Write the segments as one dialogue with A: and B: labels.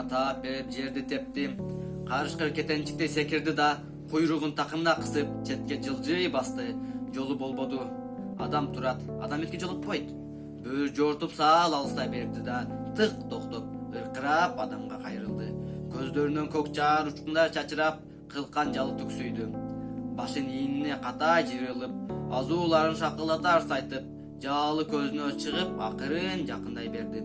A: мага таап берип жерди тепти. Карышкыр кетенчикти секирди да куйругун такымына кысып четке жылжый басты. Жолу болбоду. Адам турат, адам этке жолотпойт. Бөөр жортуп саал алыстай берди да тык токтоп, ыркырап адамга кайрылды. Көздөрүнөн көк жаар учкундар чачырап, кылкан жалы түксүйдү. Башын ийинине катай жыйрылып, азууларын шакылдатар сайтып, жаалы көзүнө чыгып, акырын жакындай берди.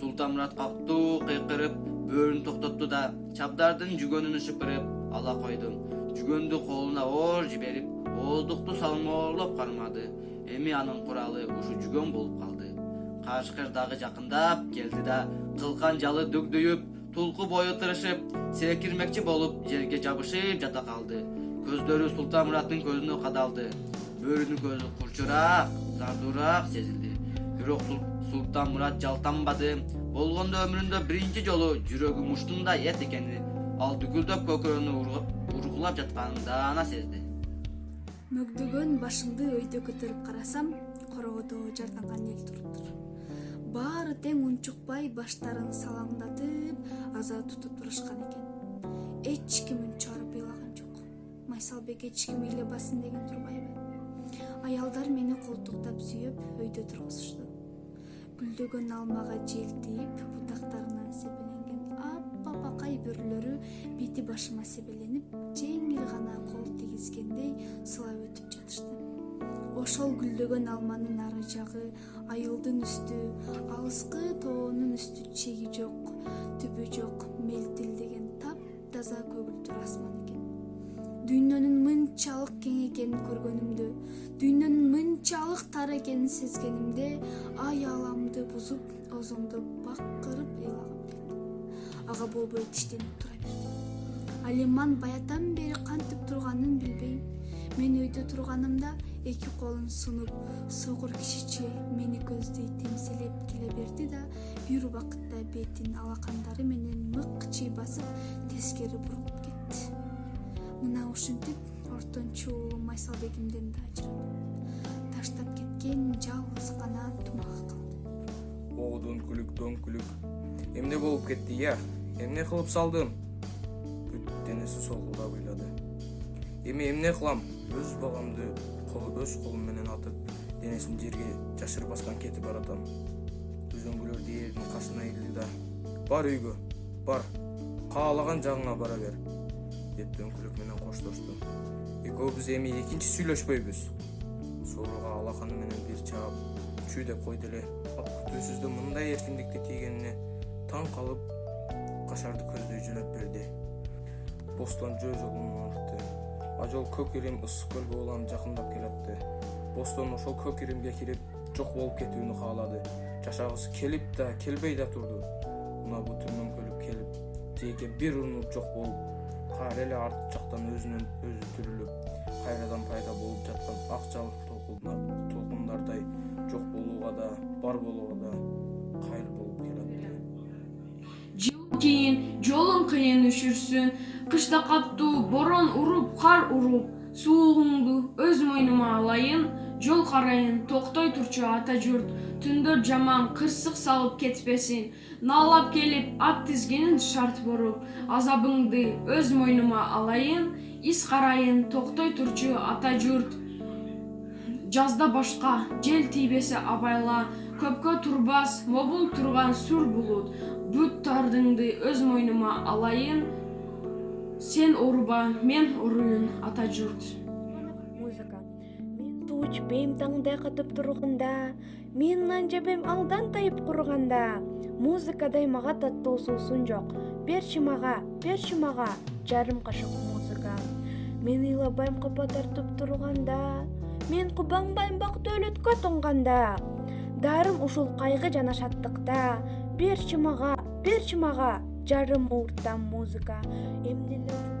A: Султанмурат кактуу кыйкырып, бөөрүн токтотту да чабдардын жүгөнүн шыпырып ала койду. Жүгөндү колуна оор жиберип, ооздукту салмоорлоп кармады. Эми анын куралы ушу жүгөн болуп калды. Карышкыр дагы жакындап келди да кылкан жалы дүгдүйүп, тулку бою тырышып, секирмекчи болуп жерге жабышып жата калды. Көздөрү Султанмураттын көзүнө кадалды. Бөөрүнүн көзү курчураак, зардуураак сезилди. Бирок Султанмурат жалтанбады. Болгондо өмүрүндө биринчи жолу жүрөгү муштундай эт экени, ал дүкүлдөп көкөрөнү ургулап жатканын даана сезди.
B: Мөгдөгөн башымды өйдө көтөрүп карасам, короодо жарданган эл туруптур. Баары тең унчукпай баштарын салаңдатып, аза тутуп турушкан экен. Эч ким үн чыгарып ыйлаган жок. Майсалбек эч ким ыйлабасын деген турбайбы? Аялдар мени колтуктап сүйөп, өйдө тургузушту. Гүлдөгөн алмага желтип, бутактарынан себеленген аппапакай бөрүлөрү бити башыма себеленип, жеңил гана кол тийгизгендей сылап өтүп жатышты. Ошол гүлдөгөн алманын ары жагы, айылдын үстү, алыскы тоонун үстү чеги жок, түбү жок, мелтилдеген таптаза көгүлдүр асман экен. Дүйнөнүн мынчалык кең экенин көргөнүмдө, дүйнөнүн мынчалык тар экенин сезгенимде, аяламды бузуп, озоңдо бакырып ыйлагым келди. Ага болбой тиштенип тура бердим. Алиман баятан бери кантип турганын билбейм. Мен өйдө турганымда эки колун сунуп, согур кишиче мени көздөй темселеп келе берди да, бир убакытта бетин алакандары менен мыкчый басып, тескери буруп кетти. Мына ушинтип ортончу уулум Майсалбегимден да ажырап, таштап кеткен жалгыз гана тумага калды.
C: О, дөңкүлүк. Эмне болуп кетти, я? Эмне кылып салдым? Бүт денеси солгулдап ыйлады. Эми эмне кылам? Өз баламды өз колум менен атып, денесин жерге жашырбастан кетип баратам. Үзөңгүлөр дээринин кашына келди да, бар үйгө, бар, каалаган жагыңа бара бер, деп дөңкүлүк менен коштошту. Экөөбүз эми экинчи сүйлөшпөйбүз. Сууруга алаканы менен бир чаап, чүй деп койду эле. Ал күтүүсүздө мындай эркиндикти тийгенине таң калып, кашарды көздөй жөнөп берди. Бостон жөө жолун артты. Ажол көк ирим ысык көл бооланып жакындап келатты. Бостон ошол көк иримге кирип, жок болуп кетүүнү каалады. Жашагысы келип да, келбей да турду. Мына буту мөңкөлүп келип, жээкке бир урунуп жок болуп, кайра эле арт жактан өзүнөн өзү түрүлүп, кайрадан пайда болуп жаткан ак жалык толкундардай жок болууга да, бар болууга да кайыр болуп келатты.
D: Жыл кийин жолуң кыйын үшүрсүн, кышта каттуу борон уруп, кар уруп, суугуңду өз мойнума алайын, жол карайын, токтой турчу ата журт, түндөр жаман кырсык салып кетпесин, наалап келип ат тизгенин шарт боруп, азабыңды өз мойнума алайын, из карайын, токтой турчу ата журт. Жазда башка жел тийбесе абайла, көпкө турбас мобул турган сур булут, бүт тардыңды өз мойнума алайын, сен оруба, мен оруюн ата журт.
E: Музыка. Мен суу ичпейм таңдай катып турганда, мен нан жебем алдан тайып курганда. Музыкадай мага таттуу суусун жок. Берчи мага, жарым кашык музыка. Мен ыйлабайм капа тартып турганда, мен кубаңбайм бак дөөлөткө тоңганда. Дарым ушул кайгы жана шаттыкта. Берчи мага, жарым уурттан музыка. Эмнелер